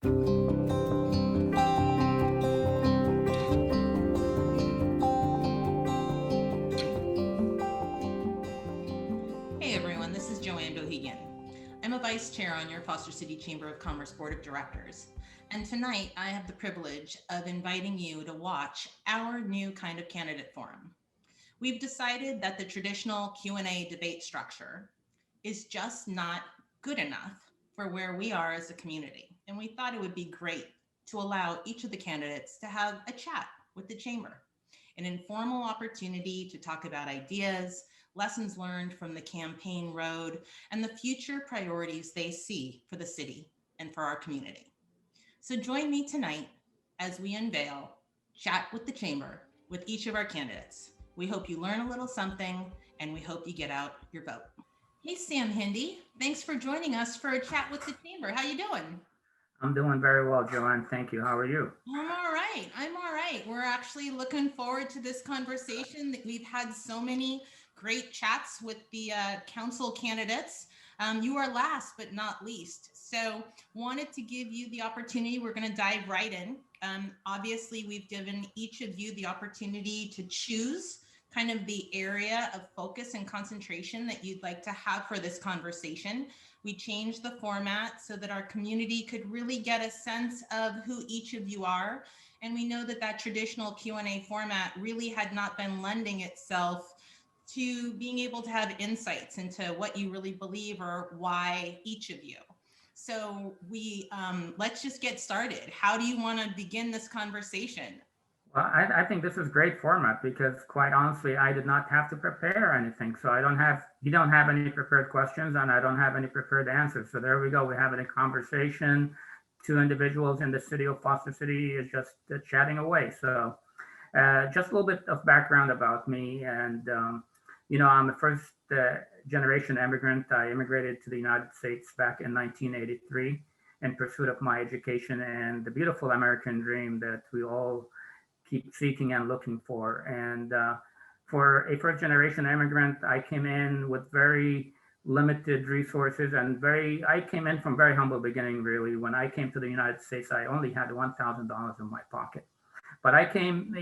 Hey everyone, this is Joanne Bohegan. I'm a vice chair on your Foster City Chamber of Commerce Board of Directors. And tonight I have the privilege of inviting you to watch our new kind of candidate forum. We've decided that the traditional Q&A debate structure is just not good enough for where we are as a community. And we thought it would be great to allow each of the candidates to have a chat with the chamber, an informal opportunity to talk about ideas, lessons learned from the campaign road, and the future priorities they see for the city and for our community. So join me tonight as we unveil Chat with the Chamber with each of our candidates. We hope you learn a little something, and we hope you get out your vote. Hey, Sam Hindi, thanks for joining us for a Chat with the Chamber. How you doing? I'm doing very well, Joanne. Thank you. How are you? I'm all right. We're actually looking forward to this conversation. We've had so many great chats with the council candidates. You are last but not least. So wanted to give you the opportunity. We're going to dive right in. Obviously, we've given each of you the opportunity to choose kind of the area of focus and concentration that you'd like to have for this conversation. We changed the format so that our community could really get a sense of who each of you are. And we know that that traditional Q&A format really had not been lending itself to being able to have insights into what you really believe or why each of you. So let's just get started. How do you want to begin this conversation? Well, I think this is great format because quite honestly, I did not have to prepare anything. So you don't have any prepared questions and I don't have any prepared answers. So there we go. We're having a conversation. Two individuals in the city of Foster City is just chatting away. So just a little bit of background about me. And, I'm a first generation immigrant. I immigrated to the United States back in 1983 in pursuit of my education and the beautiful American dream that we all keep seeking and looking for. And for a first generation immigrant, I came in with very limited resources and I came in from very humble beginning, really. When I came to the United States, I only had $1,000 in my pocket. But I came,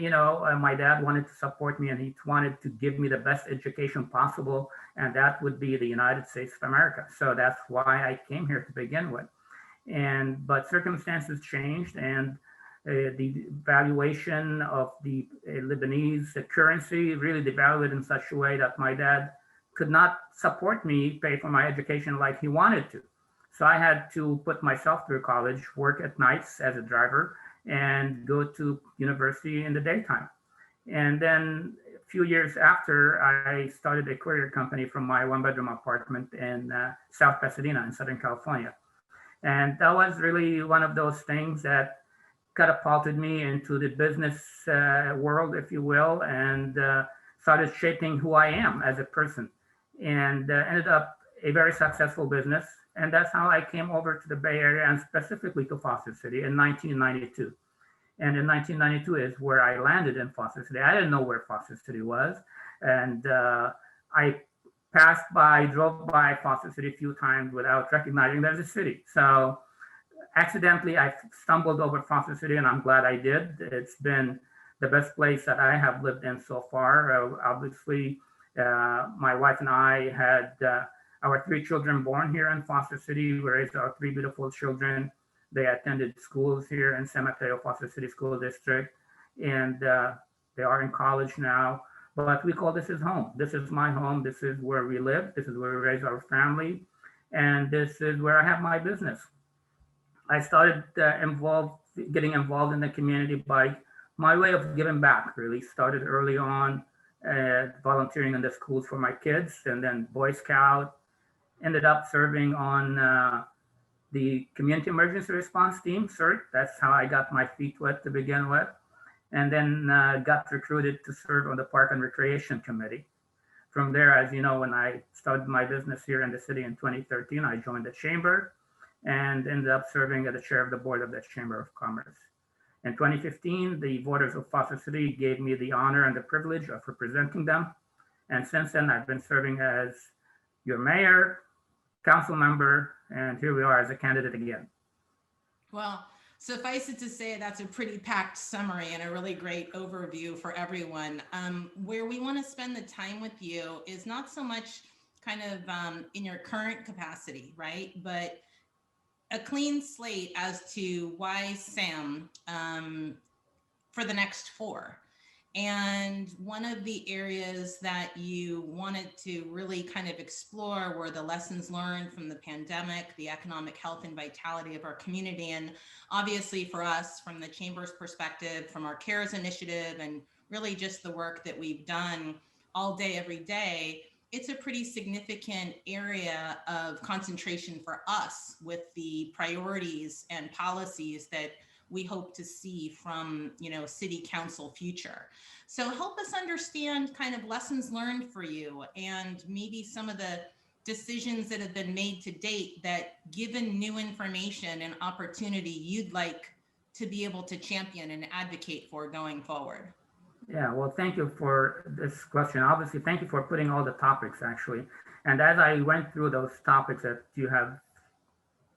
my dad wanted to support me and he wanted to give me the best education possible. And that would be the United States of America. So that's why I came here to begin with. But circumstances changed and the valuation of the Lebanese currency really devalued in such a way that my dad could not support me, pay for my education like he wanted to. So I had to put myself through college, work at nights as a driver, and go to university in the daytime. And then a few years after, I started a courier company from my one-bedroom apartment in South Pasadena in Southern California. And that was really one of those things that catapulted me into the business world, if you will, and started shaping who I am as a person, and ended up a very successful business. And that's how I came over to the Bay Area and specifically to Foster City in 1992. And in 1992 is where I landed in Foster City. I didn't know where Foster City was. And I drove by Foster City a few times without recognizing there's a city. So accidentally, I stumbled over Foster City, and I'm glad I did. It's been the best place that I have lived in so far. Obviously, my wife and I had our 3 children born here in Foster City. We raised our 3 beautiful children. They attended schools here in San Mateo Foster City School District, and they are in college now. But we call this home. This is my home. This is where we live. This is where we raise our family. And this is where I have my business. I started getting involved in the community by my way of giving back, really. Started early on, volunteering in the schools for my kids, and then Boy Scout. Ended up serving on the Community Emergency Response Team, CERT. That's how I got my feet wet to begin with. And then got recruited to serve on the Park and Recreation Committee. From there, as you know, when I started my business here in the city in 2013, I joined the chamber and ended up serving as the chair of the board of the Chamber of Commerce. In 2015, the voters of Foster City gave me the honor and the privilege of representing them. And since then, I've been serving as your mayor, council member, and here we are as a candidate again. Well, suffice it to say, that's a pretty packed summary and a really great overview for everyone. Where we want to spend the time with you is not so much kind of in your current capacity, right? But a clean slate as to why Sam for the next four. And one of the areas that you wanted to really kind of explore were the lessons learned from the pandemic, the economic health and vitality of our community. And obviously, for us, from the Chamber's perspective, from our CARES initiative, and really just the work that we've done all day, every day, it's a pretty significant area of concentration for us with the priorities and policies that we hope to see from city council future. So help us understand kind of lessons learned for you and maybe some of the decisions that have been made to date that, given new information and opportunity, you'd like to be able to champion and advocate for going forward. Yeah, well, thank you for this question. Obviously, thank you for putting all the topics actually. And as I went through those topics that you have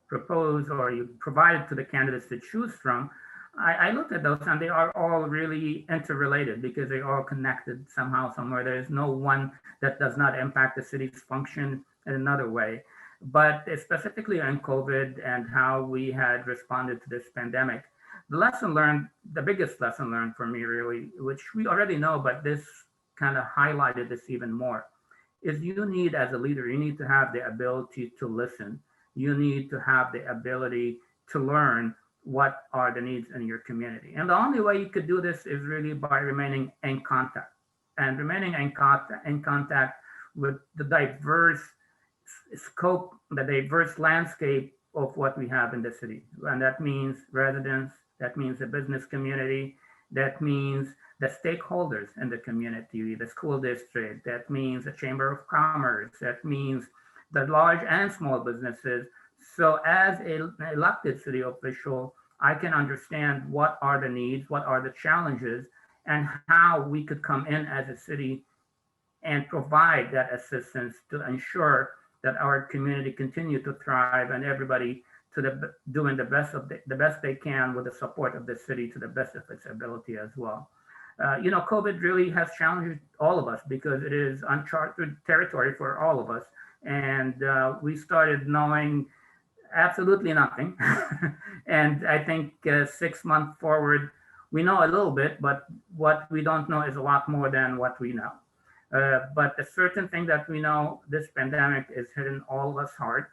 proposed or you provided to the candidates to choose from, I looked at those and they are all really interrelated because they are connected somehow, somewhere. There is no one that does not impact the city's function in another way. But specifically on COVID and how we had responded to this pandemic, the lesson learned, the biggest lesson learned for me really, which we already know, but this kind of highlighted this even more, is you need, as a leader, you need to have the ability to listen. You need to have the ability to learn what are the needs in your community. And the only way you could do this is really by remaining in contact and remaining in contact with the diverse scope, the diverse landscape of what we have in the city. And that means residents, that means the business community, that means the stakeholders in the community, the school district, that means the Chamber of Commerce, that means the large and small businesses. So as an elected city official, I can understand what are the needs, what are the challenges, and how we could come in as a city and provide that assistance to ensure that our community continue to thrive and everybody doing the best they can with the support of the city to the best of its ability as well. COVID really has challenged all of us because it is uncharted territory for all of us. And we started knowing absolutely nothing. And I think 6 months forward, we know a little bit, but what we don't know is a lot more than what we know. But the certain thing that we know, this pandemic is hitting all of us hard.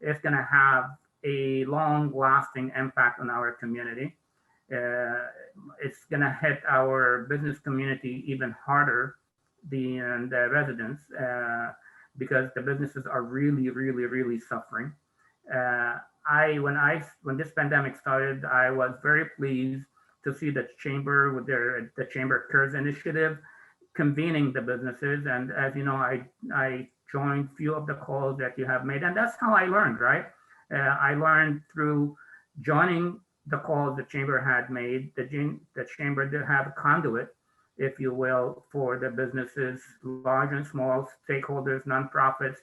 It's going to have a long lasting impact on our community. It's going to hit our business community even harder than the residents because the businesses are really suffering. When this pandemic started, I was very pleased to see the chamber with the Chamber CARES initiative convening the businesses. And as you know, I joined few of the calls that you have made, and that's how I learned, right? I learned through joining the calls the chamber had made. The chamber did have a conduit, if you will, for the businesses, large and small, stakeholders, nonprofits,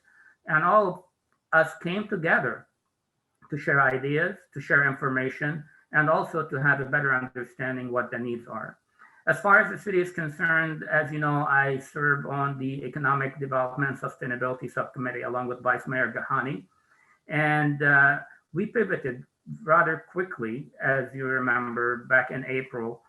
and all of us came together to share ideas, to share information, and also to have a better understanding what the needs are. As far as the city is concerned, as you know, I serve on the Economic Development Sustainability Subcommittee along with Vice Mayor Gahani. And we pivoted rather quickly, as you remember, back in April,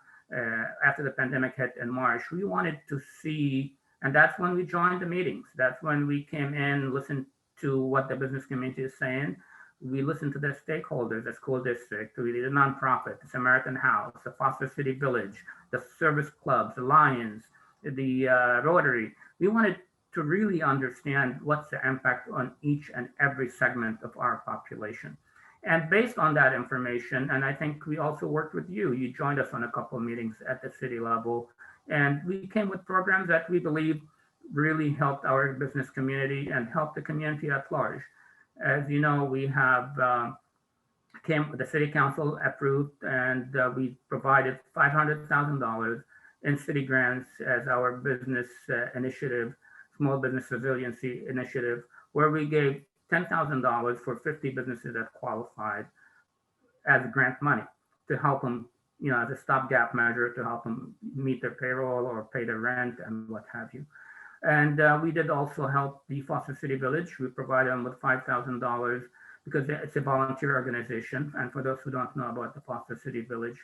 after the pandemic hit in March. We wanted to see, and that's when we joined the meetings. That's when we came in, listened to what the business community is saying. We listened to the stakeholders, the school district, the nonprofit, the Samaritan House, the Foster City Village, the service clubs, the Lions, the Rotary. We wanted to really understand what's the impact on each and every segment of our population. And based on that information, and I think we also worked with you, you joined us on a couple of meetings at the city level, and we came with programs that we believe really helped our business community and helped the community at large. As you know, we have the city council approved, and we provided $500,000 in city grants as our business initiative, small business resiliency initiative, where we gave $10,000 for 50 businesses that qualified. as grant money to help them, as a stopgap measure to help them meet their payroll or pay their rent and what have you. And we did also help the Foster City Village. We provided them with $5,000 because it's a volunteer organization. And for those who don't know about the Foster City Village,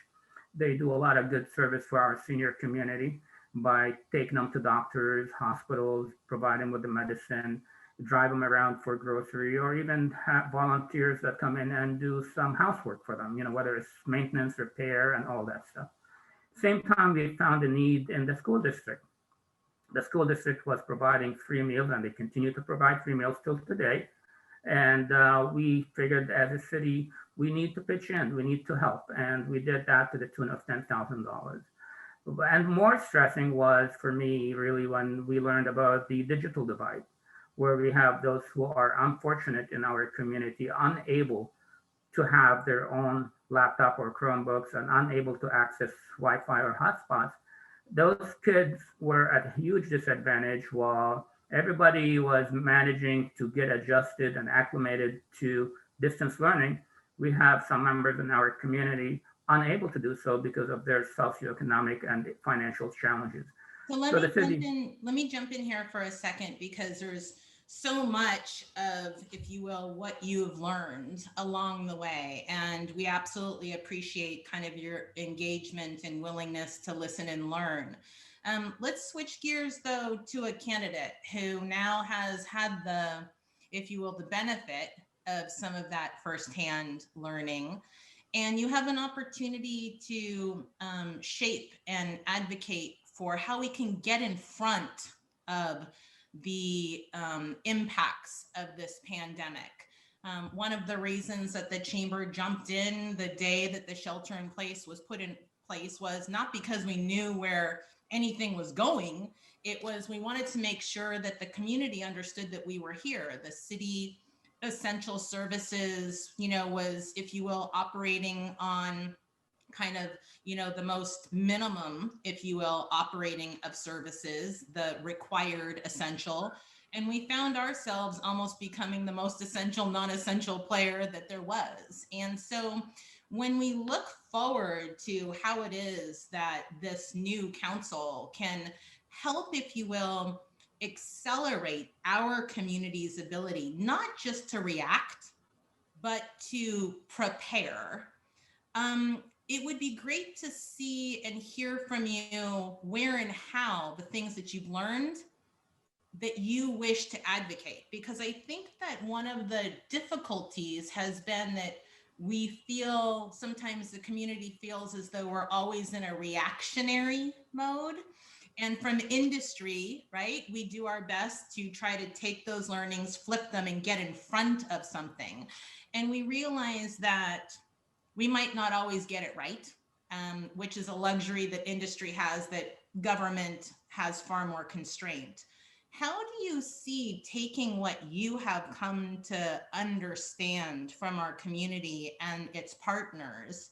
they do a lot of good service for our senior community by taking them to doctors, hospitals, provide them with the medicine, drive them around for grocery, or even have volunteers that come in and do some housework for them, whether it's maintenance, repair, and all that stuff. Same time, we found a need in the school district. The school district was providing free meals, and they continue to provide free meals till today. And we figured as a city, we need to pitch in, we need to help. And we did that to the tune of $10,000. And more stressing was for me really when we learned about the digital divide, where we have those who are unfortunate in our community, unable to have their own laptop or Chromebooks and unable to access Wi-Fi or hotspots. Those kids were at a huge disadvantage while everybody was managing to get adjusted and acclimated to distance learning. We have some members in our community unable to do so because of their socioeconomic and financial challenges. So let me jump in here for a second, because there's so much of, if you will, what you've learned along the way. And we absolutely appreciate kind of your engagement and willingness to listen and learn. Let's switch gears though to a candidate who now has had the, if you will, the benefit of some of that firsthand learning. And you have an opportunity to shape and advocate for how we can get in front of the impacts of this pandemic. One of the reasons that the chamber jumped in the day that the shelter in place was put in place was not because we knew where anything was going. It was, we wanted to make sure that the community understood that we were here. The city essential services, was, if you will, operating on kind of, the most minimum, if you will, operating of services, the required essential. And we found ourselves almost becoming the most essential, non-essential player that there was. And so when we look forward to how it is that this new council can help, if you will, accelerate our community's ability, not just to react, but to prepare. It would be great to see and hear from you where and how the things that you've learned that you wish to advocate, because I think that one of the difficulties has been that we feel, sometimes the community feels as though we're always in a reactionary mode. And from industry, right, we do our best to try to take those learnings, flip them, and get in front of something. And we realize that we might not always get it right, which is a luxury that industry has that government has far more constraint. How do you see taking what you have come to understand from our community and its partners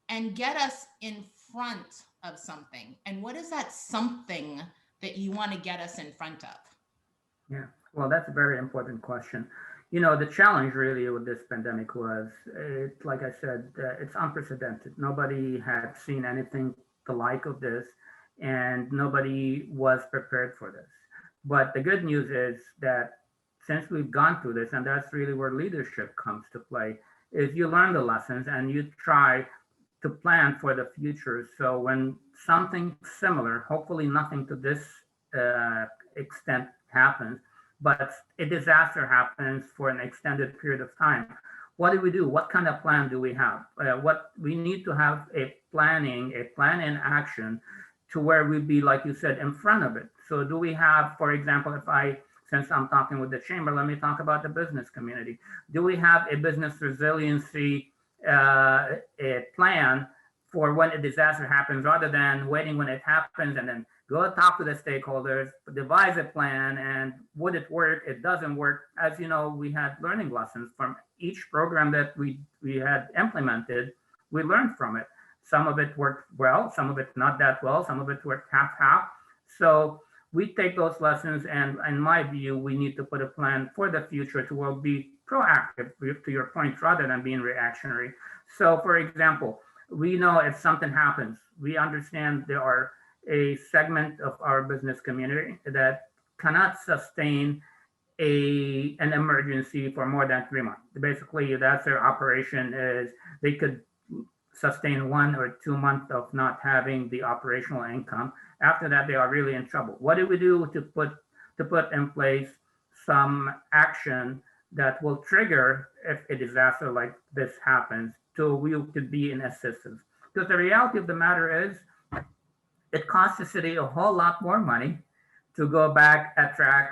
and get us in front of something? And what is that something that you want to get us in front of? Yeah, well, that's a very important question. The challenge really with this pandemic was, like I said, it's unprecedented. Nobody had seen anything the like of this, and nobody was prepared for this. But the good news is that since we've gone through this, and that's really where leadership comes to play, is you learn the lessons and you try to plan for the future. So when something similar, hopefully nothing to this extent happens, but a disaster happens for an extended period of time, what do we do? What kind of plan do we have? What we need to have a plan in action to where we'd be, like you said, in front of it. So do we have, for example, since I'm talking with the chamber, let me talk about the business community. Do we have a business resiliency a plan for when a disaster happens, rather than waiting when it happens and then go talk to the stakeholders, devise a plan, and would it work? It doesn't work. As you know, we had learning lessons from each program that we had implemented. We learned from it. Some of it worked well, some of it not that well, some of it worked half. So we take those lessons, and in my view, we need to put a plan for the future to be proactive, to your point, rather than being reactionary. So, for example, we know if something happens, we understand there are a segment of our business community that cannot sustain an emergency for more than 3 months. Basically, that's their operation is they could sustain 1 or 2 months of not having the operational income. After that, they are really in trouble. What do we do to put in place some action that will trigger if a disaster like this happens, so we could be in assistance? Because the reality of the matter is, it costs the city a whole lot more money to go back, attract,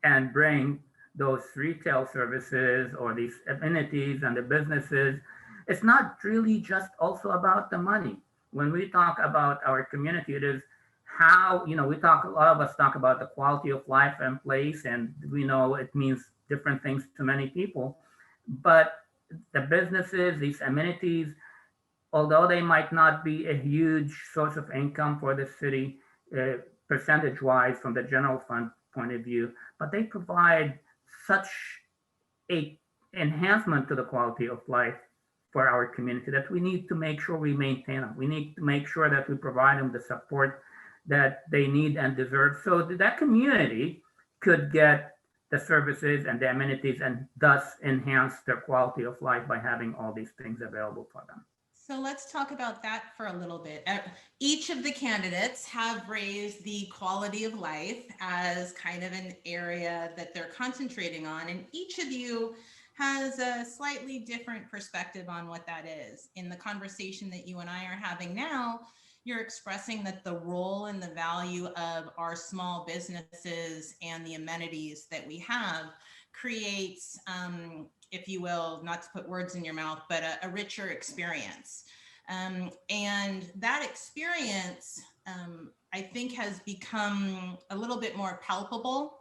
and bring those retail services or these amenities and the businesses. It's not really just also about the money. When we talk about our community, it is how, a lot of us talk about the quality of life and place, and we know it means different things to many people. But the businesses, these amenities, although they might not be a huge source of income for the city, percentage wise from the general fund point of view, but they provide such a enhancement to the quality of life for our community that we need to make sure we maintain them. We need to make sure that we provide them the support that they need and deserve, so that community could get the services and the amenities and thus enhance their quality of life by having all these things available for them. So let's talk about that for a little bit. Each of the candidates have raised the quality of life as kind of an area that they're concentrating on, and each of you has a slightly different perspective on what that is. In the conversation that you and I are having now, you're expressing that the role and the value of our small businesses and the amenities that we have creates, if you will, not to put words in your mouth, but a richer experience. And that experience, I think, has become a little bit more palpable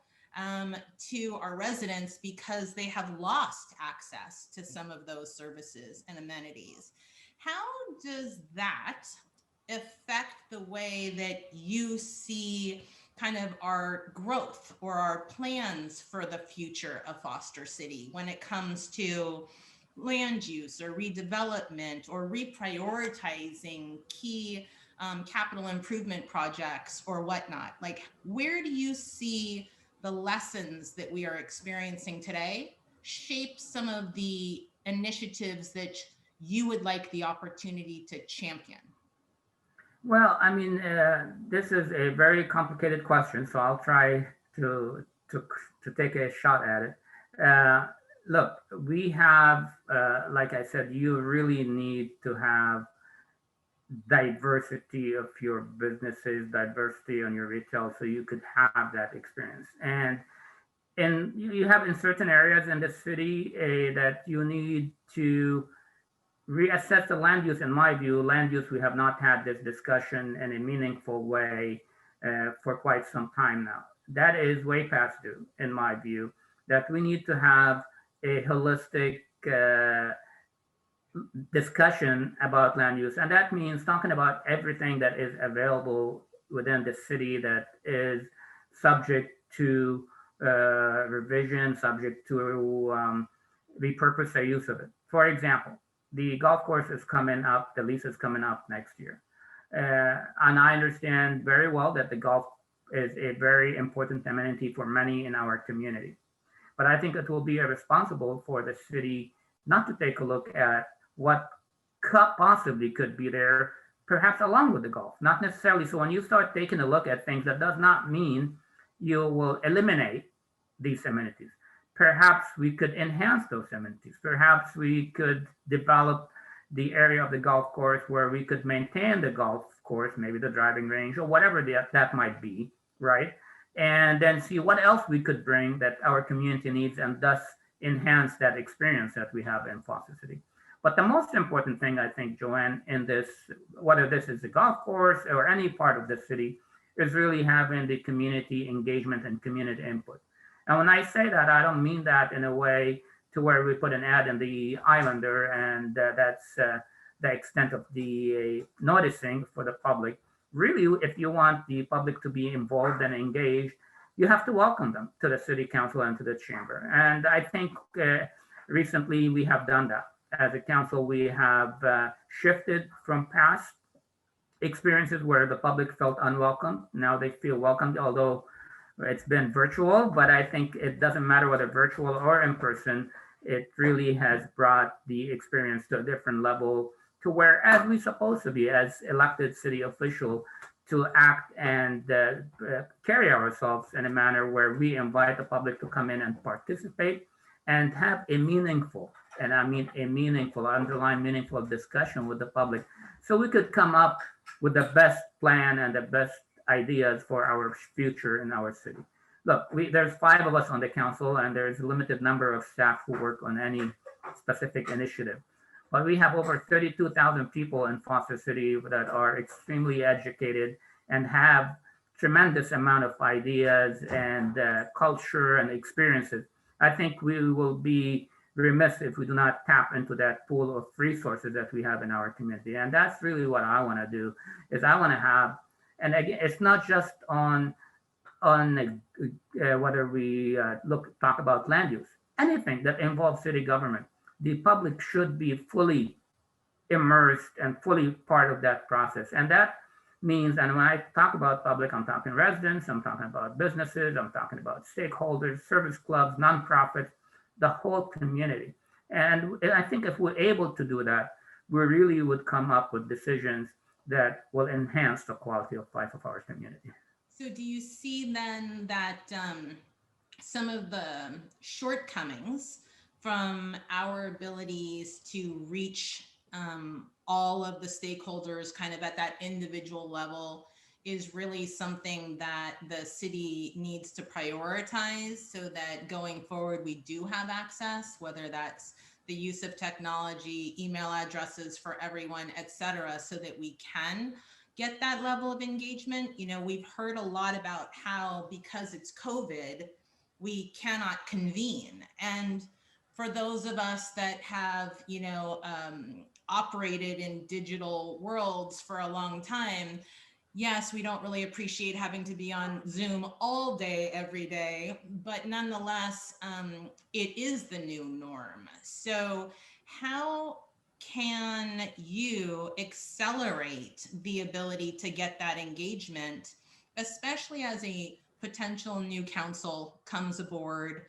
to our residents because they have lost access to some of those services and amenities. How does that affect the way that you see kind of our growth or our plans for the future of Foster City when it comes to land use or redevelopment or reprioritizing key capital improvement projects or whatnot? Like, where do you see the lessons that we are experiencing today shape some of the initiatives that you would like the opportunity to champion? Well, I mean, this is a very complicated question, so I'll try to to take a shot at it. Look, we have, like I said, you really need to have diversity of your businesses, diversity on your retail, so you could have that experience. And you have in certain areas in the city that you need to reassess the land use. In my view, land use, we have not had this discussion in a meaningful way for quite some time now. That is way past due, in my view, that we need to have a holistic discussion about land use. And that means talking about everything that is available within the city that is subject to revision, subject to repurpose the use of it. For example, the golf course is coming up, the lease is coming up next year. And I understand very well that the golf is a very important amenity for many in our community. But I think it will be irresponsible for the city not to take a look at what possibly could be there, perhaps along with the golf. Not necessarily. So when you start taking a look at things, that does not mean you will eliminate these amenities. Perhaps we could enhance those amenities. Perhaps we could develop the area of the golf course where we could maintain the golf course, maybe the driving range or whatever that might be, right? And then see what else we could bring that our community needs and thus enhance that experience that we have in Foster City. But the most important thing, I think, Joanne, in this, whether this is a golf course or any part of the city, is really having the community engagement and community input. And when I say that, I don't mean that in a way to where we put an ad in the Islander and that's the extent of the noticing for the public. really, if you want the public to be involved and engaged, you have to welcome them to the city council and to the chamber. And I think recently we have done that. As a council, we have shifted from past experiences where the public felt unwelcome. Now they feel welcomed, although it's been virtual, but I think it doesn't matter whether virtual or in person, it really has brought the experience to a different level to where, as we're supposed to be as elected city official, to act and carry ourselves in a manner where we invite the public to come in and participate and have a meaningful, and I mean a meaningful, underlying meaningful discussion with the public. So we could come up with the best plan and the best ideas for our future in our city. Look, there's 5 of us on the council, and there's a limited number of staff who work on any specific initiative. But we have over 32,000 people in Foster City that are extremely educated and have tremendous amount of ideas and culture and experiences. I think we will be remiss if we do not tap into that pool of resources that we have in our community. And that's really what I want to do, is I want to have, and again, it's not just on whether we talk about land use, anything that involves city government. The public should be fully immersed and fully part of that process. And that means, and when I talk about public, I'm talking residents, I'm talking about businesses, I'm talking about stakeholders, service clubs, nonprofits, the whole community. And I think if we're able to do that, we really would come up with decisions that will enhance the quality of life of our community. So do you see then that some of the shortcomings from our abilities to reach all of the stakeholders kind of at that individual level is really something that the city needs to prioritize so that going forward we do have access, whether that's the use of technology, email addresses for everyone, et cetera, so that we can get that level of engagement? You know, we've heard a lot about how because it's COVID, we cannot convene. And for those of us that have, operated in digital worlds for a long time, yes, we don't really appreciate having to be on Zoom all day, every day, but nonetheless, it is the new norm. So how can you accelerate the ability to get that engagement, especially as a potential new council comes aboard,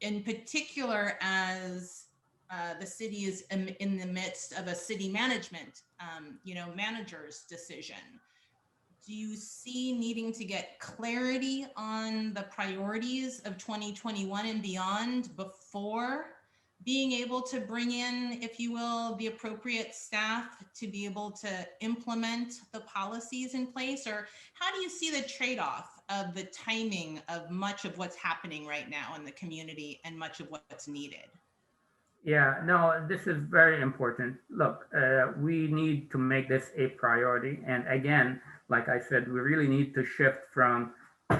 in particular as the city is in the midst of a city management, manager's decision? Do you see needing to get clarity on the priorities of 2021 and beyond before being able to bring in, if you will, the appropriate staff to be able to implement the policies in place? Or how do you see the trade-off of the timing of much of what's happening right now in the community and much of what's needed? Yeah, no, this is very important. Look, we need to make this a priority. And again, like I said, we really need to shift from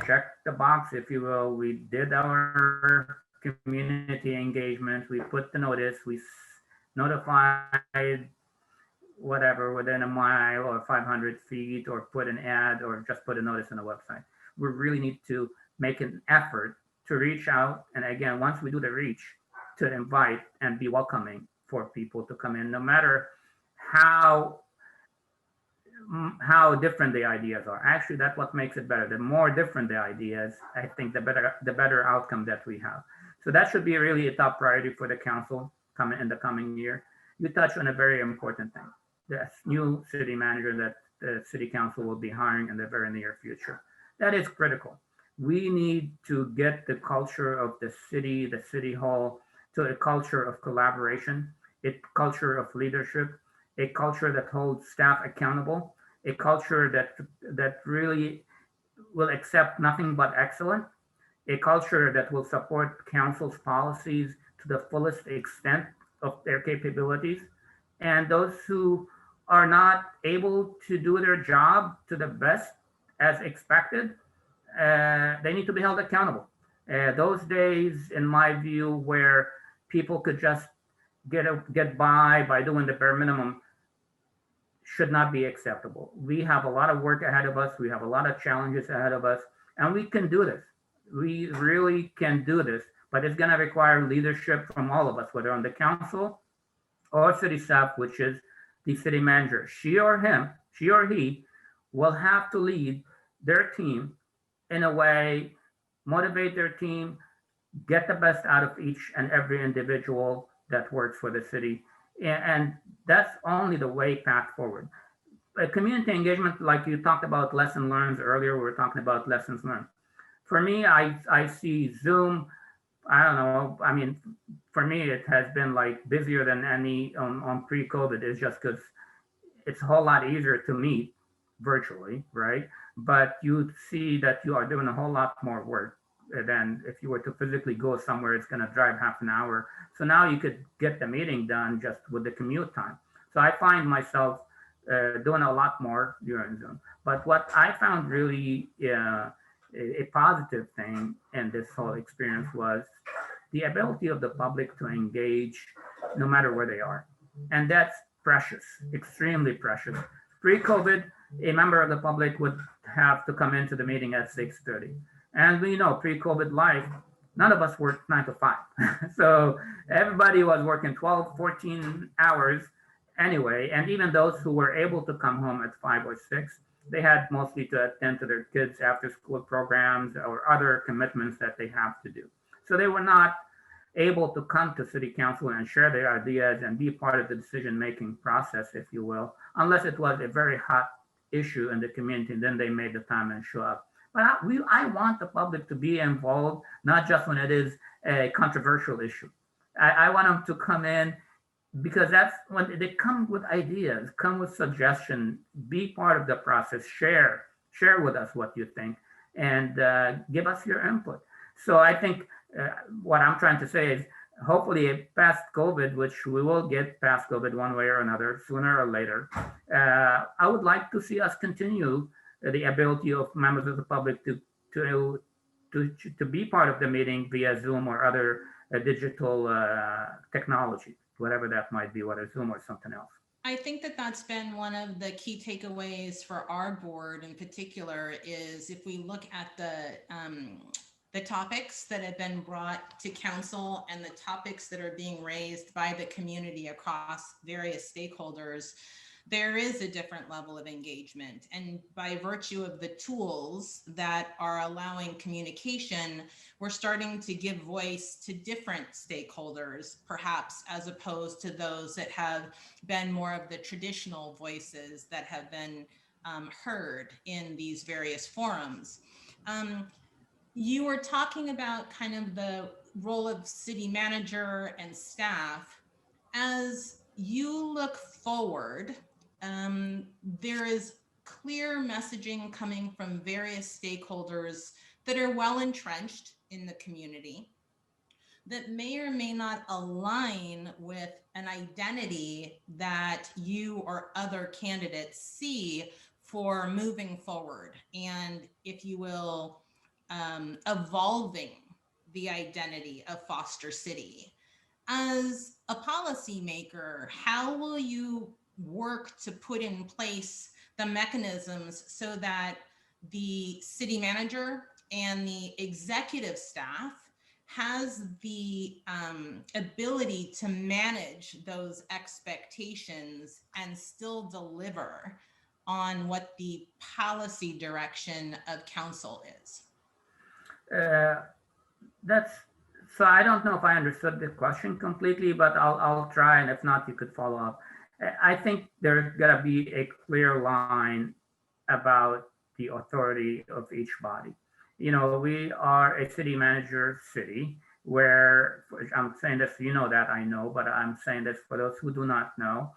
check the box, if you will. We did our community engagement, we put the notice, we notified whatever within a mile or 500 feet, or put an ad, or just put a notice on the website. We really need to make an effort to reach out. And again, once we do the reach, to invite and be welcoming for people to come in, no matter how different the ideas are. Actually, that's what makes it better. The more different the ideas, I think the better outcome that we have. So that should be really a top priority for the council coming in the coming year. You touch on a very important thing. The new city manager that the city council will be hiring in the very near future. That is critical. We need to get the culture of the city hall, to a culture of collaboration, a culture of leadership, a culture that holds staff accountable, a culture that really will accept nothing but excellence, a culture that will support council's policies to the fullest extent of their capabilities. And those who are not able to do their job to the best as expected, they need to be held accountable. Those days, in my view, where people could just get by doing the bare minimum should not be acceptable. We have a lot of work ahead of us. We have a lot of challenges ahead of us, and we can do this. We really can do this, but it's going to require leadership from all of us, whether on the council or city staff, which is the city manager. She or he will have to lead their team in a way, motivate their team, get the best out of each and every individual that works for the city. And that's only the way path forward. Community engagement, like you talked about lesson learned earlier, we were talking about lessons learned. For me, I see Zoom, I don't know, I mean, for me, it has been like busier than any on pre-COVID. It's just because it's a whole lot easier to meet virtually, right? But you see that you are doing a whole lot more work than if you were to physically go somewhere. It's going to drive half an hour. So now you could get the meeting done just with the commute time. So I find myself doing a lot more during Zoom. But what I found really a positive thing in this whole experience was the ability of the public to engage no matter where they are. And that's precious, extremely precious. Pre-COVID, a member of the public would have to come into the meeting at 6:30. And we know pre-COVID life, none of us worked 9 to 5. So everybody was working 12, 14 hours anyway. And even those who were able to come home at 5 or 6, they had mostly to attend to their kids' after school programs or other commitments that they have to do. So they were not able to come to city council and share their ideas and be part of the decision-making process, if you will, unless it was a very hot issue in the community, and then they made the time and show up. But I want the public to be involved, not just when it is a controversial issue. I want them to come in because that's when they come with ideas, come with suggestions, be part of the process, share with us what you think, and give us your input. So I think what I'm trying to say is hopefully past COVID, which we will get past COVID one way or another, sooner or later, I would like to see us continue the ability of members of the public to be part of the meeting via Zoom or other digital technology, whatever that might be, whether Zoom or something else. I think that that's been one of the key takeaways for our board in particular is if we look at the topics that have been brought to council and the topics that are being raised by the community across various stakeholders, there is a different level of engagement. And by virtue of the tools that are allowing communication, we're starting to give voice to different stakeholders, perhaps, as opposed to those that have been more of the traditional voices that have been heard in these various forums. You were talking about kind of the role of city manager and staff. As you look forward, there is clear messaging coming from various stakeholders that are well entrenched in the community that may or may not align with an identity that you or other candidates see for moving forward and, if you will, evolving the identity of Foster City. As a policymaker, how will you work to put in place the mechanisms so that the city manager and the executive staff has the ability to manage those expectations and still deliver on what the policy direction of council is? That's so I don't know if I understood the question completely, but I'll try, and if not, you could follow up. I think there's gotta be a clear line about the authority of each body. You know, we are a city manager city where I'm saying this, you know that I know, but I'm saying this for those who do not know.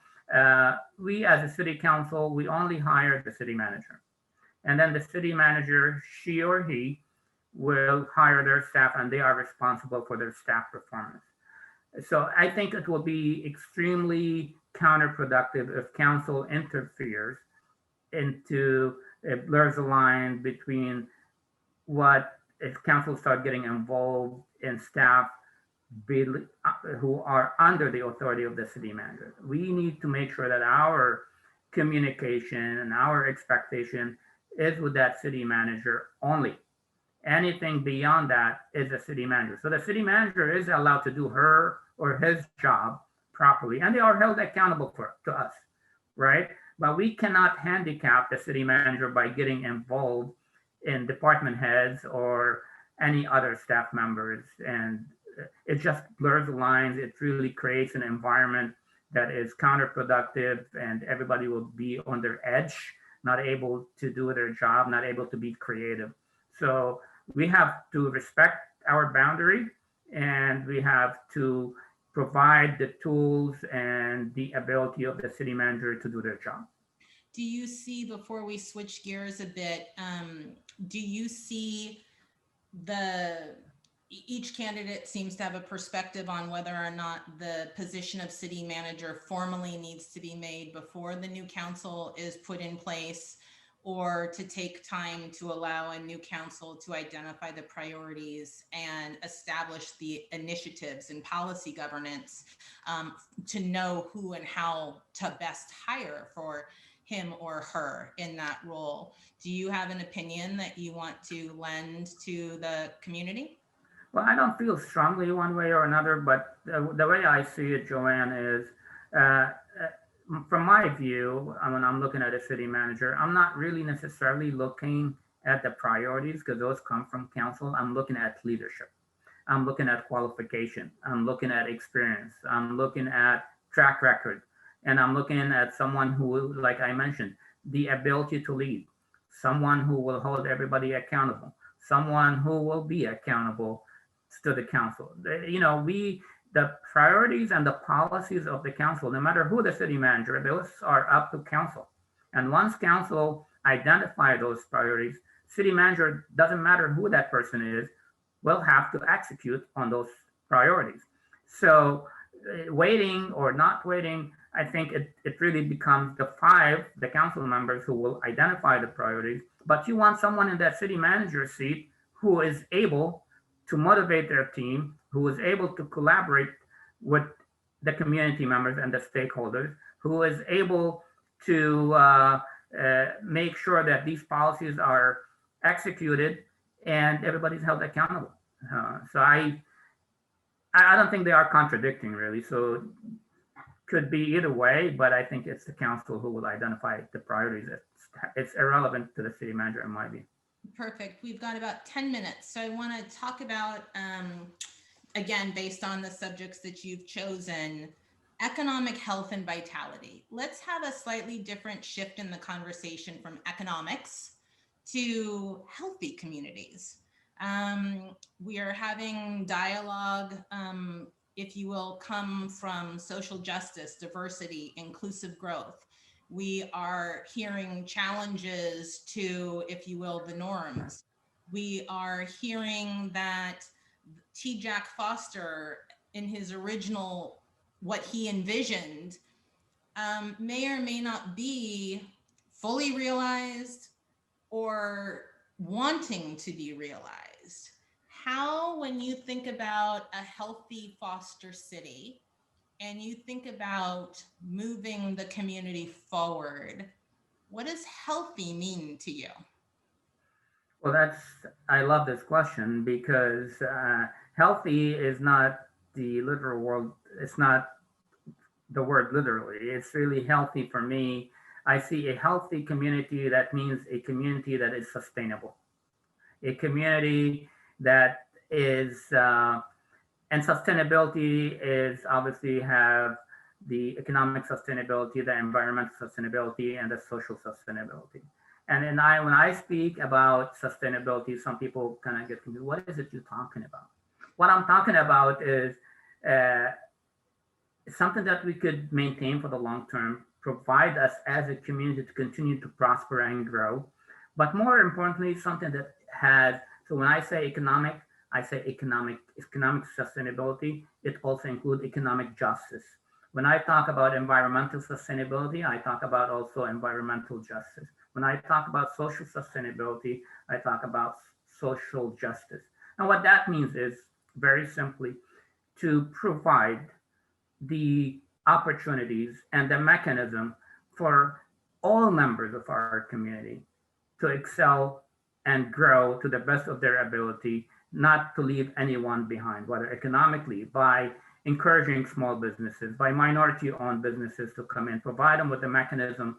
We as a city council, we only hire the city manager. And then the city manager, she or he, will hire their staff and they are responsible for their staff performance. So I think it will be extremely counterproductive if council interferes into, it blurs the line between what, if council start getting involved in staff who are under the authority of the city manager. We need to make sure that our communication and our expectation is with that city manager only. Anything beyond that is a city manager. So the city manager is allowed to do her or his job properly, and they are held accountable for to us, right? But we cannot handicap the city manager by getting involved in department heads or any other staff members, and it just blurs the lines. It really creates an environment that is counterproductive, and everybody will be on their edge, not able to do their job, not able to be creative. So we have to respect our boundary, and we have to provide the tools and the ability of the city manager to do their job. Do you see, before we switch gears a bit, do you see the each candidate seems to have a perspective on whether or not the position of city manager formally needs to be made before the new council is put in place, or to take time to allow a new council to identify the priorities and establish the initiatives and policy governance, to know who and how to best hire for him or her in that role. Do you have an opinion that you want to lend to the community? Well, I don't feel strongly one way or another, but the way I see it, Joanne, is uh, from my view, when I'm looking at a city manager, I'm not really necessarily looking at the priorities because those come from council. I'm looking at leadership. I'm looking at qualification. I'm looking at experience. I'm looking at track record. And I'm looking at someone who, like I mentioned, the ability to lead, someone who will hold everybody accountable, someone who will be accountable to the council. The priorities and the policies of the council, no matter who the city manager, those are up to council. And once council identify those priorities, city manager, doesn't matter who that person is, will have to execute on those priorities. So waiting or not waiting, I think it really becomes the council members who will identify the priorities. But you want someone in that city manager seat who is able to motivate their team, who is able to collaborate with the community members and the stakeholders, who is able to make sure that these policies are executed and everybody's held accountable. So I don't think they are contradicting really. So could be either way, but I think it's the council who will identify the priorities. It's irrelevant to the city manager in my view. Perfect. We've got about 10 minutes. So I want to talk about, again, based on the subjects that you've chosen, economic health and vitality. Let's have a slightly different shift in the conversation from economics to healthy communities. We are having dialogue, if you will, come from social justice, diversity, inclusive growth. We are hearing challenges to, if you will, the norms. We are hearing that T. Jack Foster, in his original, what he envisioned, may or may not be fully realized or wanting to be realized. How, when you think about a healthy foster city and you think about moving the community forward, what does healthy mean to you? Well, I love this question because healthy is not the literal word. It's not the word literally. It's really healthy for me. I see a healthy community that means a community that is sustainable, a community that is, and sustainability is obviously have the economic sustainability, the environmental sustainability, and the social sustainability. And then when I speak about sustainability, some people kind of get confused. What is it you're talking about? What I'm talking about is uh, something that we could maintain for the long term, provide us as a community to continue to prosper and grow. But more importantly, something that has, so when I say economic, I say economic sustainability. It also includes economic justice. When I talk about environmental sustainability, I talk about also environmental justice. When I talk about social sustainability, I talk about social justice. And what that means is very simply to provide the opportunities and the mechanism for all members of our community to excel and grow to the best of their ability, not to leave anyone behind, whether economically, by encouraging small businesses, by minority owned businesses to come in, provide them with the mechanism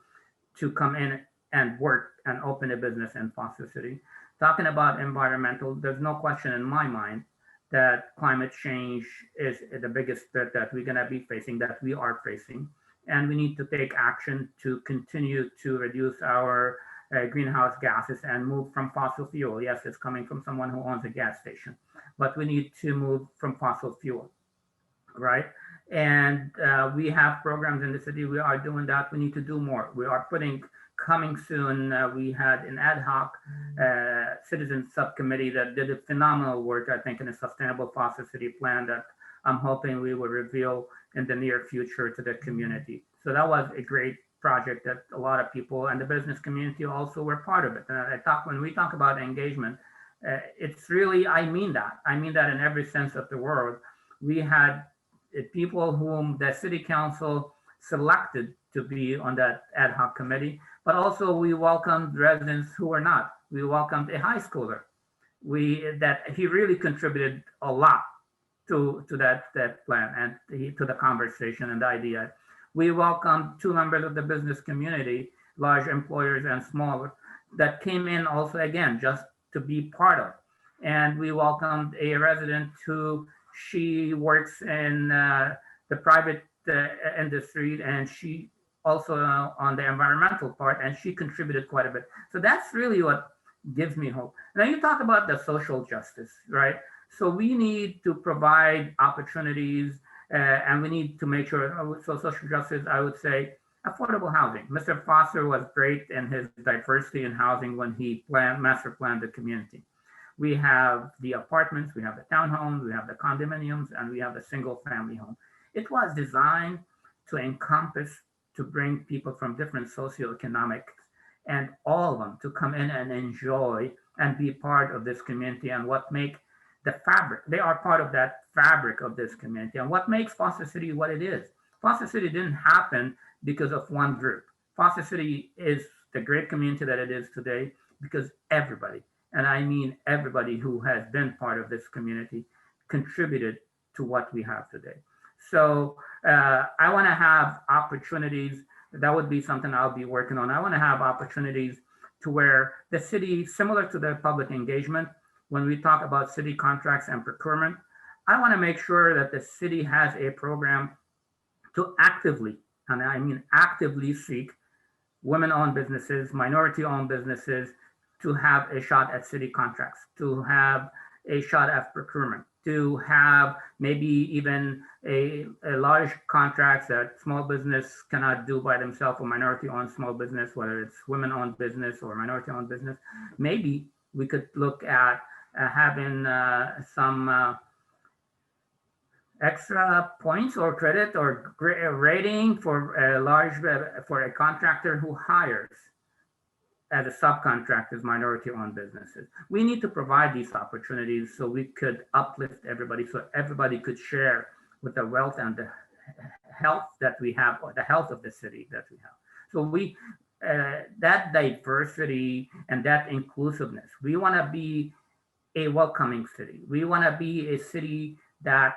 to come in and work and open a business in Foster City. Talking about environmental, there's no question in my mind that climate change is the biggest threat that we're going to be facing, that we are facing. And we need to take action to continue to reduce our greenhouse gases and move from fossil fuel. Yes, it's coming from someone who owns a gas station, but we need to move from fossil fuel, right? And we have programs in the city. We are doing that. We need to do more. We are putting coming soon. We had an ad hoc citizen subcommittee that did a phenomenal work, I think, in a sustainable Foster City plan that I'm hoping we will reveal in the near future to the community. So that was a great project that a lot of people and the business community also were part of it. And when we talk about engagement, it's really, I mean that. I mean that in every sense of the word. We had people whom the city council selected to be on that ad hoc committee, but also we welcomed residents who were not. We welcomed a high schooler. That he really contributed a lot to that plan and to the conversation and the idea. We welcomed two members of the business community, large employers and smaller, that came in also again just to be part of. And we welcomed a resident who she works in the private industry, and she also on the environmental part, and she contributed quite a bit. So that's really what gives me hope. Now you talk about the social justice, right? So we need to provide opportunities, and we need to make sure. So social justice, I would say, affordable housing. Mr. Foster was great in his diversity in housing when he master planned the community. We have the apartments, we have the townhomes, we have the condominiums, and we have the single family home. It was designed to encompass, to bring people from different socioeconomic and all of them to come in and enjoy and be part of this community and what make the fabric. They are part of that fabric of this community and what makes Foster City what it is. Foster City didn't happen because of one group. Foster City is the great community that it is today because everybody, and I mean everybody who has been part of this community, contributed to what we have today. So I want to have opportunities. That would be something I'll be working on. I want to have opportunities to where the city, similar to the public engagement, when we talk about city contracts and procurement, I want to make sure that the city has a program to actively, and I mean actively seek women-owned businesses, minority-owned businesses to have a shot at city contracts, to have a shot at procurement, to have maybe even a large contracts that small business cannot do by themselves, or minority-owned small business, whether it's women-owned business or minority-owned business. Maybe we could look at having some extra points or credit or rating for a contractor who hires as a subcontractors minority-owned businesses. We need to provide these opportunities so we could uplift everybody, so everybody could share with the wealth and the health that we have, or the health of the city that we have. So that diversity and that inclusiveness, we want to be a welcoming city. We want to be a city that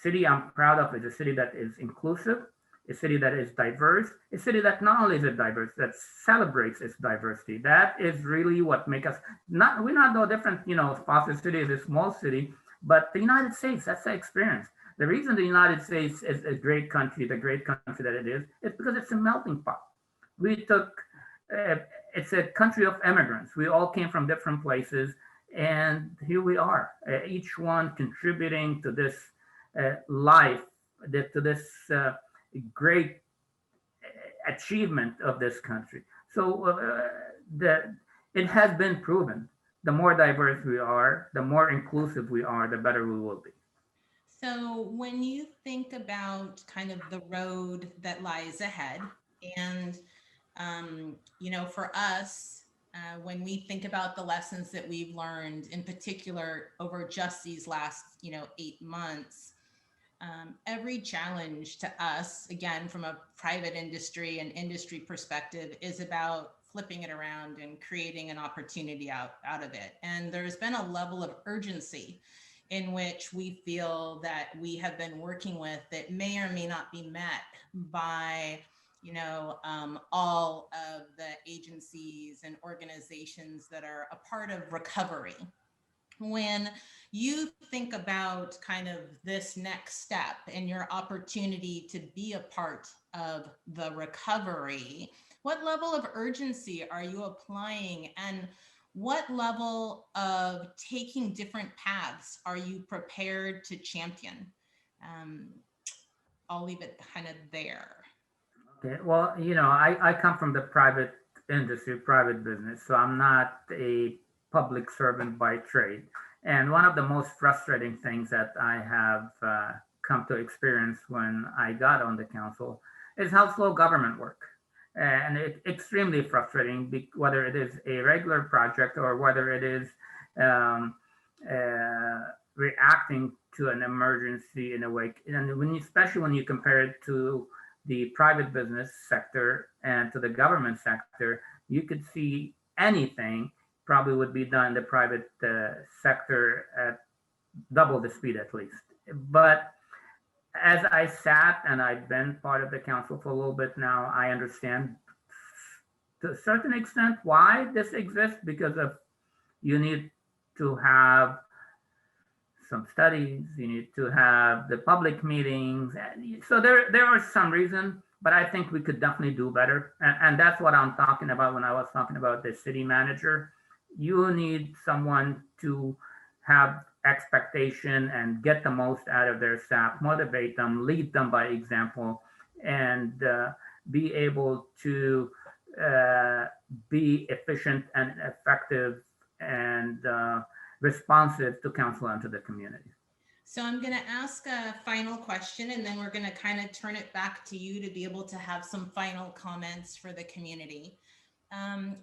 city I'm proud of is a city that is inclusive, a city that is diverse, a city that not only is it diverse, that celebrates its diversity. That is really what makes us, we're not no different, Foster City is a small city, but the United States, that's the experience. The reason the United States is a great country, the great country that it is because it's a melting pot. It's a country of immigrants. We all came from different places, and here we are, each one contributing to this life, to this great achievement of this country. So it has been proven. The more diverse we are, the more inclusive we are, the better we will be. So when you think about kind of the road that lies ahead, and for us, when we think about the lessons that we've learned, in particular over just these last 8 months, Every challenge to us, again, from a private industry and industry perspective, is about flipping it around and creating an opportunity out of it. And there's been a level of urgency in which we feel that we have been working with that may or may not be met by all of the agencies and organizations that are a part of recovery. When you think about kind of this next step and your opportunity to be a part of the recovery, what level of urgency are you applying, and what level of taking different paths are you prepared to champion? Um, I'll leave it kind of there. Okay. Well, I come from the private industry, private business, so I'm not a public servant by trade. And one of the most frustrating things that I have come to experience when I got on the council is how slow government work. And it's extremely frustrating, whether it is a regular project or whether it is um, reacting to an emergency in a way. And especially when you compare it to the private business sector and to the government sector, you could see anything probably would be done in the private sector at double the speed at least. But as I sat and I've been part of the council for a little bit now, I understand to a certain extent why this exists, because of you need to have some studies, you need to have the public meetings. So there are some reasons, but I think we could definitely do better. And that's what I'm talking about when I was talking about the city manager. You need someone to have expectation and get the most out of their staff, motivate them, lead them by example, and be able to be efficient and effective and responsive to council and to the community. So I'm going to ask a final question, and then we're going to kind of turn it back to you to be able to have some final comments for the community.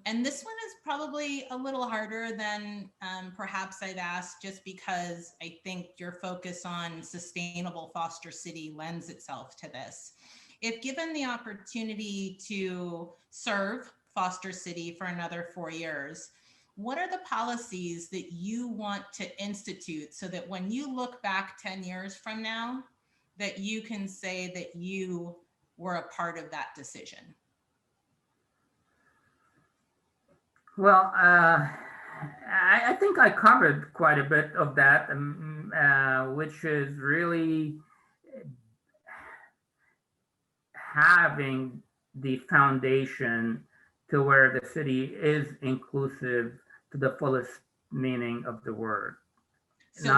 And this one is probably a little harder than perhaps I've asked, just because I think your focus on sustainable Foster City lends itself to this. If given the opportunity to serve Foster City for another 4 years, what are the policies that you want to institute so that when you look back 10 years from now, that you can say that you were a part of that decision? Well, I think I covered quite a bit of that, which is really having the foundation to where the city is inclusive to the fullest meaning of the word. So,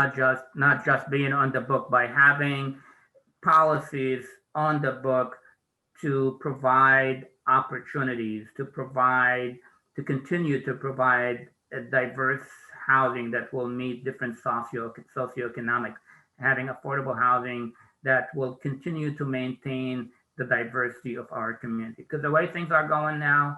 not just being on the book, by having policies on the book to provide opportunities, to continue to provide a diverse housing that will meet different socioeconomic, having affordable housing that will continue to maintain the diversity of our community. Because the way things are going now,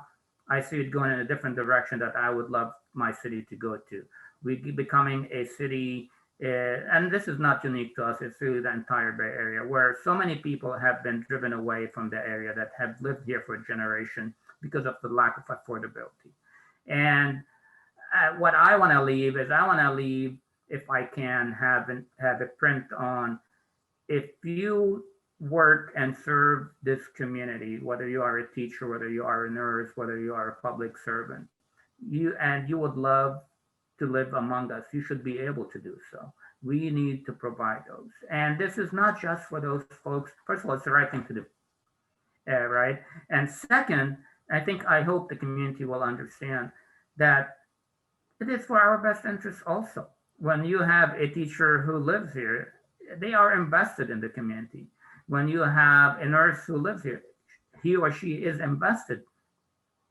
I see it going in a different direction that I would love my city to go to. We becoming a city, and this is not unique to us, it's really the entire Bay Area, where so many people have been driven away from the area that have lived here for a generation because of the lack of affordability. And what I want to leave is, if I can, have a print on, if you work and serve this community, whether you are a teacher, whether you are a nurse, whether you are a public servant, you would love to live among us, you should be able to do so. We need to provide those. And this is not just for those folks. First of all, it's the right thing to do, right? And second, I hope the community will understand that it is for our best interest also. When you have a teacher who lives here, they are invested in the community. When you have a nurse who lives here, he or she is invested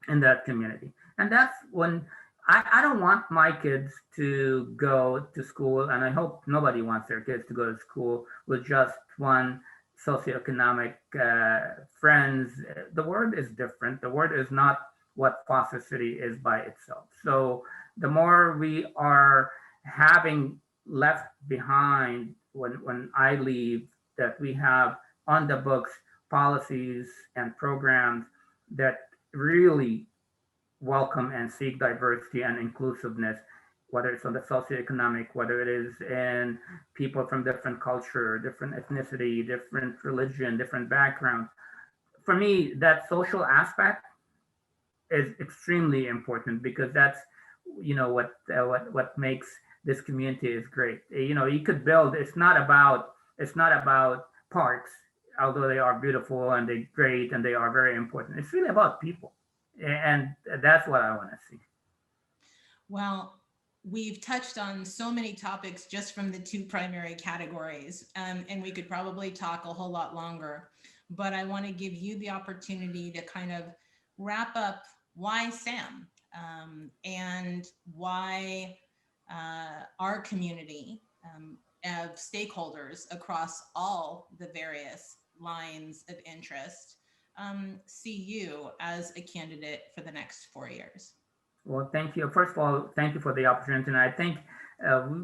in that community. And that's when I don't want my kids to go to school, and I hope nobody wants their kids to go to school with just one socioeconomic friends. The word is different. The word is not what Foster City is by itself. So the more we are having left behind when I leave that we have on the books policies and programs that really welcome and seek diversity and inclusiveness, whether it's on the socioeconomic, whether it is in people from different culture, different ethnicity, different religion, different backgrounds. For me, that social aspect is extremely important because that's what makes this community is great. You could build. It's not about parks, although they are beautiful and they're great and they are very important. It's really about people, and that's what I want to see. Well, we've touched on so many topics just from the two primary categories, and we could probably talk a whole lot longer. But I want to give you the opportunity to kind of wrap up why Sam, and why our community of stakeholders across all the various lines of interest see you as a candidate for the next 4 years. Well, thank you. First of all, thank you for the opportunity. And I think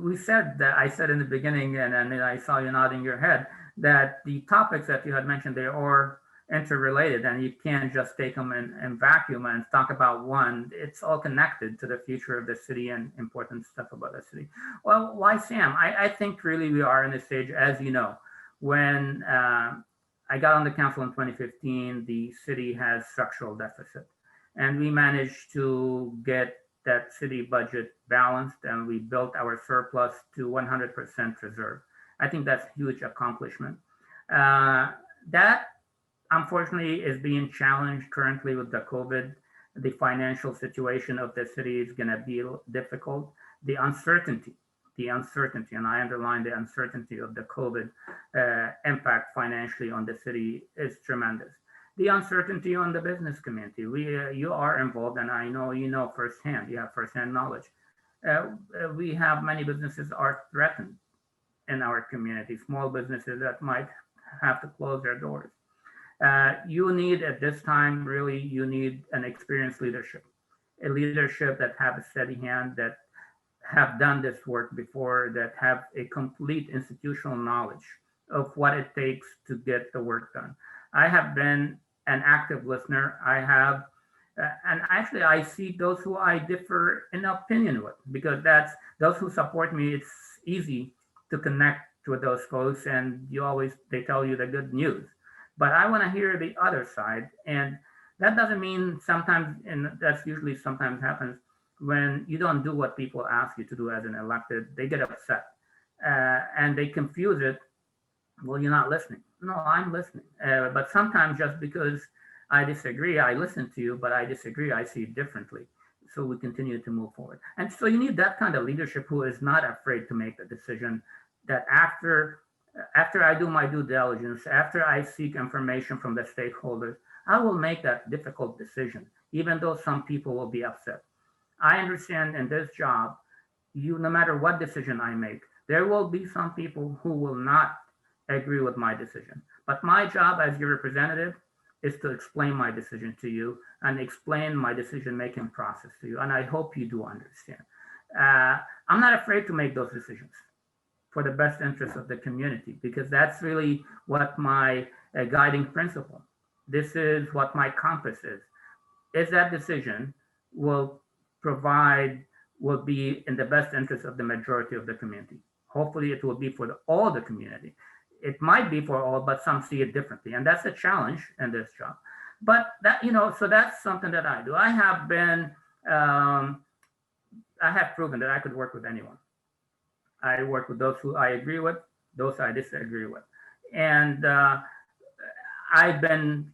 we said that I said in the beginning, and I saw you nodding your head, that the topics that you had mentioned, they are interrelated and you can't just take them and vacuum and talk about one. It's all connected to the future of the city and important stuff about the city. Well, why Sam? I think really we are in a stage, as you know, when I got on the council in 2015, the city has structural deficit. And we managed to get that city budget balanced and we built our surplus to 100% reserve. I think that's a huge accomplishment. That unfortunately is being challenged currently with the COVID. The financial situation of the city is going to be difficult. The uncertainty, and I underline the uncertainty of the COVID impact financially on the city is tremendous. The uncertainty on the business community. You are involved, and I know you know firsthand. You have firsthand knowledge. We have many businesses are threatened in our community. Small businesses that might have to close their doors. You need at this time really you need an experienced leadership, a leadership that have a steady hand, that have done this work before, that have a complete institutional knowledge of what it takes to get the work done. I have been an active listener. I have, and actually, I see those who I differ in opinion with, because that's those who support me. It's easy to connect with those folks, and they tell you the good news. But I want to hear the other side, and that doesn't mean sometimes, and that's usually sometimes happens when you don't do what people ask you to do as an elected. They get upset, and they confuse it. Well, you're not listening. No, I'm listening. But sometimes just because I disagree, I listen to you, but I disagree, I see it differently. So we continue to move forward. And so you need that kind of leadership who is not afraid to make the decision that after I do my due diligence, after I seek information from the stakeholders, I will make that difficult decision, even though some people will be upset. I understand in this job, no matter what decision I make, there will be some people who will not agree with my decision. But my job as your representative is to explain my decision to you and explain my decision-making process to you. And I hope you do understand. I'm not afraid to make those decisions for the best interest of the community, because that's really what my guiding principle. This is what my compass is. Is that decision will be in the best interest of the majority of the community. Hopefully it will be for all the community. It might be for all, but some see it differently. And that's a challenge in this job. But so that's something that I do. I have proven that I could work with anyone. I work with those who I agree with, those I disagree with. And I've been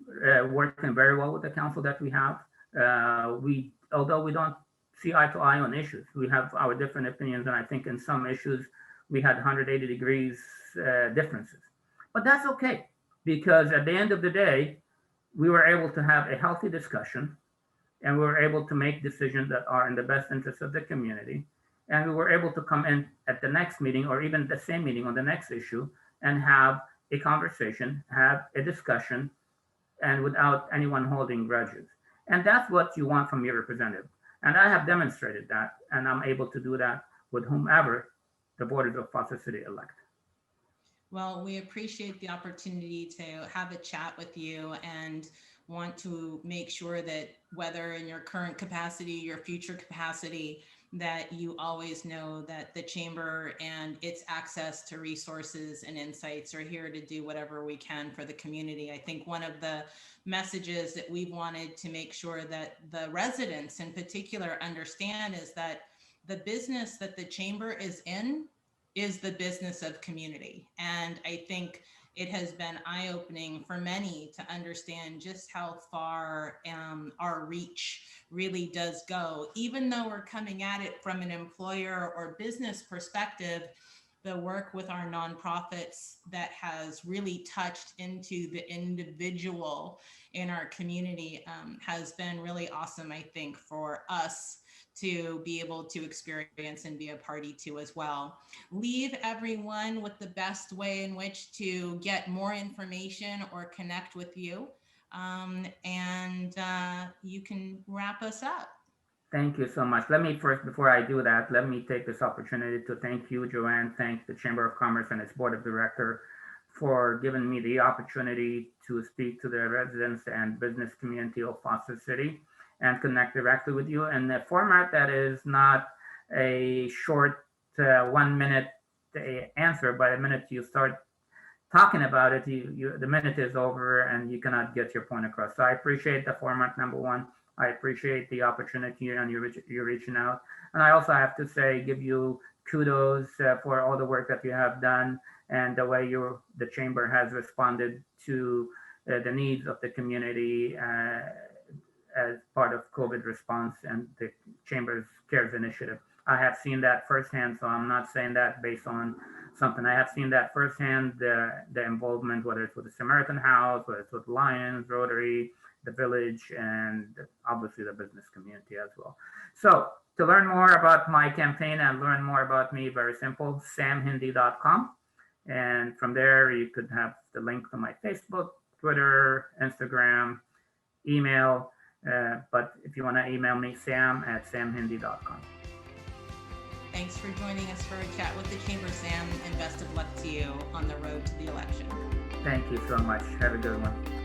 working very well with the council that we have. Although we don't see eye to eye on issues, we have our different opinions. And I think in some issues, we had 180 degrees differences. But that's okay, because at the end of the day, we were able to have a healthy discussion, and we were able to make decisions that are in the best interest of the community. And we were able to come in at the next meeting or even the same meeting on the next issue and have a conversation, have a discussion, and without anyone holding grudges. And that's what you want from your representative. And I have demonstrated that, and I'm able to do that with whomever the voters of Foster City elect. Well, we appreciate the opportunity to have a chat with you and want to make sure that whether in your current capacity, your future capacity, that you always know that the chamber and its access to resources and insights are here to do whatever we can for the community. I think one of the messages that we wanted to make sure that the residents in particular understand is that the business that the chamber is in is the business of community. And I think it has been eye opening for many to understand just how far our reach really does go. Even though we're coming at it from an employer or business perspective, the work with our nonprofits that has really touched into the individual in our community has been really awesome, I think, for us to be able to experience and be a party to as well. Leave everyone with the best way in which to get more information or connect with you. And you can wrap us up. Thank you so much. Let me first, before I do that, let me take this opportunity to thank you, Joanne, thank the Chamber of Commerce and its Board of Directors for giving me the opportunity to speak to the residents and business community of Foster City and connect directly with you in a format that is not a short 1 minute answer, but the minute you start talking about it, the minute is over and you cannot get your point across. So I appreciate the format, number one. I appreciate the opportunity and you reaching out. And I also have to say, give you kudos for all the work that you have done and the way the chamber has responded to the needs of the community as part of COVID response and the chamber's CARES initiative. I have seen that firsthand, so I'm not saying that based on something. I have seen that firsthand, the involvement, whether it's with the Samaritan House, whether it's with Lions, Rotary, the village, and obviously the business community as well. So to learn more about my campaign and learn more about me, very simple, samhindy.com. And from there, you could have the link to my Facebook, Twitter, Instagram, email. But if you want to email me, sam@samhindy.com. Thanks for joining us for a chat with the Chamber, Sam, and best of luck to you on the road to the election. Thank you so much. Have a good one.